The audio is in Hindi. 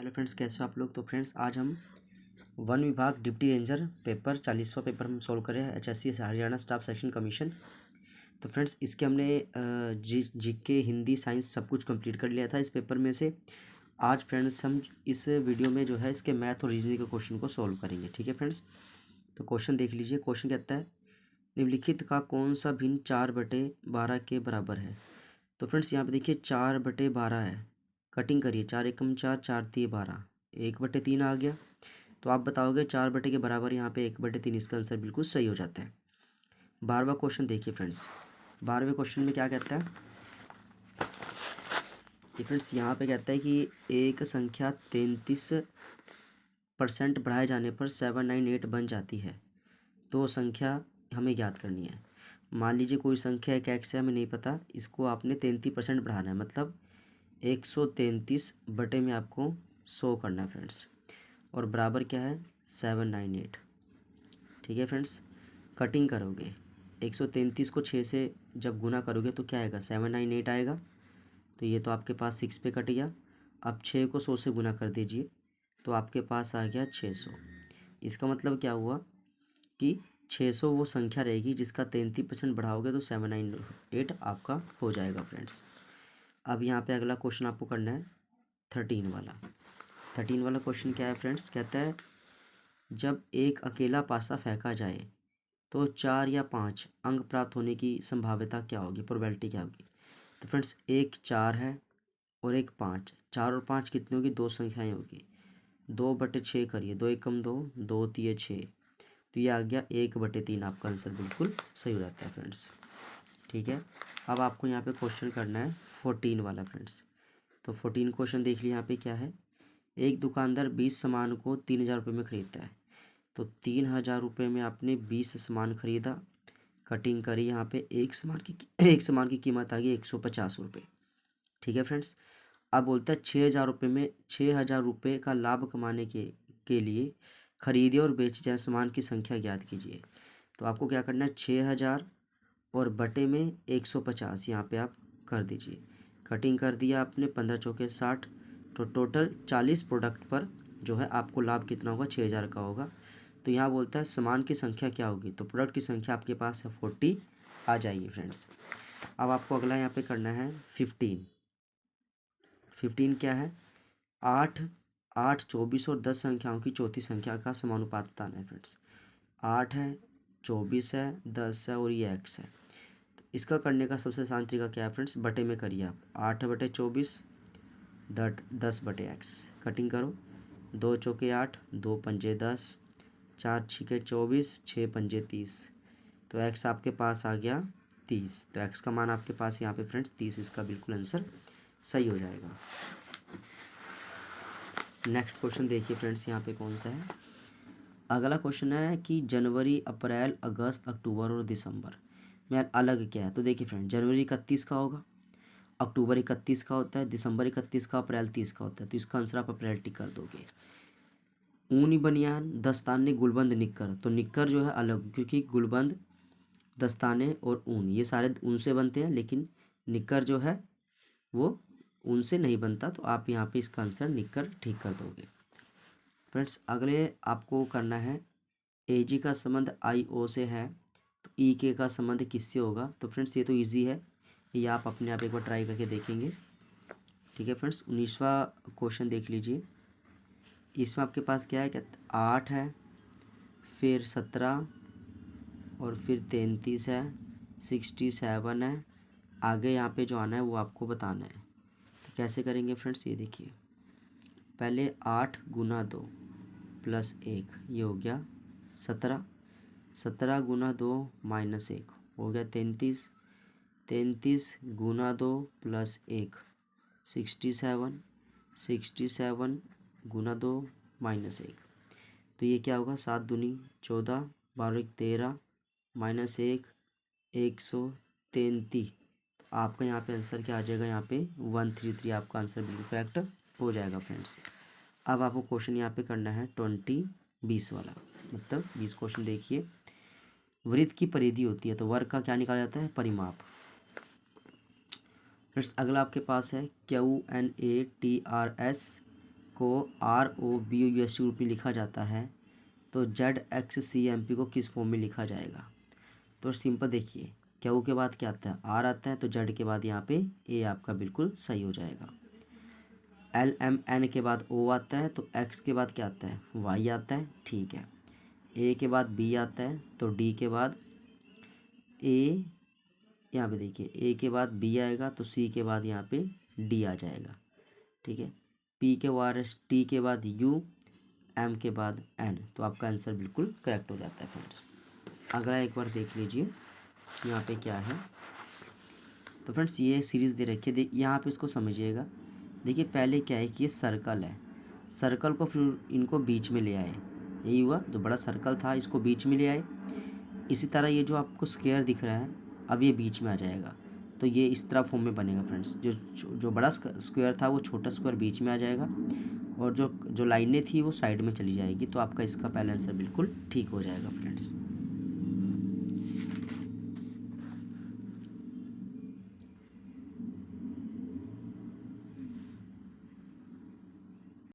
हेलो फ्रेंड्स, कैसे हो आप लोग। तो फ्रेंड्स आज हम वन विभाग डिप्टी रेंजर पेपर 40वां पेपर हम सॉल्व कर रहे हैं, HSC Haryana staff selection commission. तो फ्रेंड्स इसके हमने जीके हिंदी साइंस सब कुछ कंप्लीट कर लिया था इस पेपर में से। आज फ्रेंड्स हम इस वीडियो में जो है इसके मैथ और रीजनिंग के क्वेश्चन को सॉल्व करेंगे। ठीक है फ्रेंड्स, तो क्वेश्चन देख लीजिए। क्वेश्चन कहता है निम्नलिखित का कौन सा भिन्न 4/12 के बराबर है। तो फ्रेंड्स यहाँ पे देखिए 4/12 है, कटिंग करिए। 4 एकम 4, 4 तिये 12, 1/3 आ गया। तो आप बताओगे 4 के बराबर यहाँ पे 1/3, इसका आंसर बिल्कुल सही हो जाता है। 12वां क्वेश्चन देखिए फ्रेंड्स। 12वें क्वेश्चन में क्या कहता है कि फ्रेंड्स यहाँ पे कहता है कि एक संख्या 33% बढ़ाए जाने पर 798 बन जाती है। तो संख्या हमें ज्ञात करनी है। मान लीजिए कोई संख्या एक एक्स है, हमें नहीं पता, इसको आपने 33% बढ़ाना है, मतलब 133 बटे में आपको 100 करना है फ्रेंड्स, और बराबर क्या है 798। ठीक है फ्रेंड्स, कटिंग करोगे 133 को 6 से जब गुना करोगे तो क्या आएगा 798 आएगा। तो ये तो आपके पास 6 पे कट गया। अब 6 को 100 से गुना कर दीजिए तो आपके पास आ गया 600। इसका मतलब क्या हुआ कि 600 वो संख्या रहेगी जिसका 33% बढ़ाओगे तो 798 आपका हो जाएगा फ्रेंड्स। अब यहाँ पे अगला क्वेश्चन आपको करना है 13 वाला। 13 वाला क्वेश्चन क्या है फ्रेंड्स, कहता है जब एक अकेला पासा फेंका जाए तो 4 या 5 अंक प्राप्त होने की संभाव्यता क्या होगी, प्रोबेबिलिटी क्या होगी। तो फ्रेंड्स एक 4 है और एक 5, 4 और 5 कितनी होगी, 2 संख्याएं होगी। 2/6 करिए, 2 एकम 2, 2 तिये 6, तो ये आ गया 1/3। आपका आंसर बिल्कुल सही हो जाता है फ्रेंड्स। ठीक है, अब आपको यहाँ पे क्वेश्चन करना है 14 वाला फ्रेंड्स। तो 14 क्वेश्चन देख लिया। यहाँ पे क्या है, एक दुकानदार 20 सामान को 3000 रुपये में ख़रीदता है। तो 3000 रुपये में आपने 20 सामान ख़रीदा, कटिंग करी। यहाँ पे एक सामान की कीमत आ गई 150 रुपये। ठीक है फ्रेंड्स, अब बोलता है 6000 रुपये में 6000 रुपये का लाभ कमाने के लिए खरीदे और बेचे जाए सामान की संख्या ज्ञात कीजिए। तो आपको क्या करना है 6000 और बटे में 150 यहाँ पे आप कर दीजिए। कटिंग कर दिया आपने, 15 चौके 60, तो टोटल 40 प्रोडक्ट पर जो है आपको लाभ कितना होगा 6000 का होगा। तो यहाँ बोलता है सामान की संख्या क्या होगी, तो प्रोडक्ट की संख्या आपके पास है 40 आ जाएगी फ्रेंड्स। अब आपको अगला यहाँ पे करना है 15 क्या है, 8, 24 और 10 संख्याओं की चौथी संख्या का समानुपात बताना है फ्रेंड्स। 8 है, 24 है, 10 है और ये x है। तो इसका करने का सबसे आसान तरीका क्या है फ्रेंड्स, बटे में करिए आप। 8/24, 10/x, कटिंग करो। 2 चौके 8, 2 पंजे 10, 4 छिके 24, 6 पंजे 30, तो x आपके पास आ गया 30। तो x का मान आपके पास यहाँ पे फ्रेंड्स 30, इसका बिल्कुल आंसर सही हो जाएगा। नेक्स्ट क्वेश्चन देखिए फ्रेंड्स, यहाँ पे कौन सा है। अगला क्वेश्चन है कि जनवरी, अप्रैल, अगस्त, अक्टूबर और दिसंबर में अलग क्या है। तो देखिए फ्रेंड, जनवरी 31 का होगा, अक्टूबर 31 का होता है, दिसंबर 31 का, अप्रैल 30 का होता है। तो इसका आंसर आप अप्रैल टिक कर दोगे। ऊनी बनियान, दस्ताने, गुलबंद, निक्कर, तो निक्कर जो है अलग, क्योंकि गुलबंद, दस्ताने और ऊन ये सारे ऊन से बनते हैं, लेकिन निक्कर जो है वो ऊन से नहीं बनता। तो आप यहाँ पे इसका आंसर निक्कर ठीक कर दोगे फ्रेंड्स। अगले आपको करना है AG का संबंध IO से है, तो EK का संबंध किससे होगा। तो फ्रेंड्स ये तो इजी है, ये आप अपने आप एक बार ट्राई करके देखेंगे। ठीक है फ्रेंड्स, 19वां क्वेश्चन देख लीजिए। इसमें आपके पास क्या है, क्या 8 है, फिर 17 और फिर 33 है, 67 है। आगे यहाँ पे जो आना है वो आपको बताना है। तो कैसे करेंगे फ्रेंड्स, ये देखिए। पहले 8 गुना 2 प्लस 1, ये हो गया 17, 17 गुना 2 माइनस 1 हो गया 33, 33 गुना 2 प्लस 1 67, 67 गुना 2 माइनस 1, तो ये क्या होगा 7 दूनी 14, 12 13 माइनस 1 133। तो आपका यहाँ पे आंसर क्या आ जाएगा, यहाँ पे 133 आपका आंसर बिल्कुल करेक्ट हो जाएगा फ्रेंड्स। अब आपको क्वेश्चन यहाँ पे करना है 20 वाला, मतलब 20 क्वेश्चन देखिए। वृत्त की परिधि होती है तो वर्ग का क्या निकाला जाता है, परिमाप। फ्रेंड्स अगला आपके पास है QNATRS को ROBUST रूप में लिखा जाता है तो ZXCMP को किस फॉर्म में लिखा जाएगा। तो सिंपल देखिए, क्यू के बाद क्या आता है, आर आता है, तो जेड के बाद यहाँ पे ए आपका बिल्कुल सही हो जाएगा। LMN के बाद ओ आता है, तो एक्स के बाद क्या आता है, वाई आता है, ठीक है। ए के बाद बी आता है, तो डी के बाद ए, यहाँ पे देखिए ए के बाद बी आएगा, तो सी के बाद यहाँ पे डी आ जाएगा, ठीक है। पी के बाद टी के बाद यू, एम के बाद एन, तो आपका आंसर बिल्कुल करेक्ट हो जाता है फ्रेंड्स। अगला एक बार देख लीजिए यहाँ पे क्या है। तो फ्रेंड्स ये सीरीज़ दे रखी है, यहाँ पे इसको समझिएगा। देखिए पहले क्या है कि ये सर्कल है, सर्कल को फिर इनको बीच में ले आए, यही हुआ, जो बड़ा सर्कल था इसको बीच में ले आए। इसी तरह ये जो आपको स्क्वायर दिख रहा है अब ये बीच में आ जाएगा, तो ये इस तरह फॉर्म में बनेगा फ्रेंड्स। जो बड़ा स्क्वायर था वो छोटा स्क्वायर बीच में आ जाएगा, और जो लाइनें थी वो साइड में चली जाएगी, तो आपका इसका पहला आंसर बिल्कुल ठीक हो जाएगा फ्रेंड्स।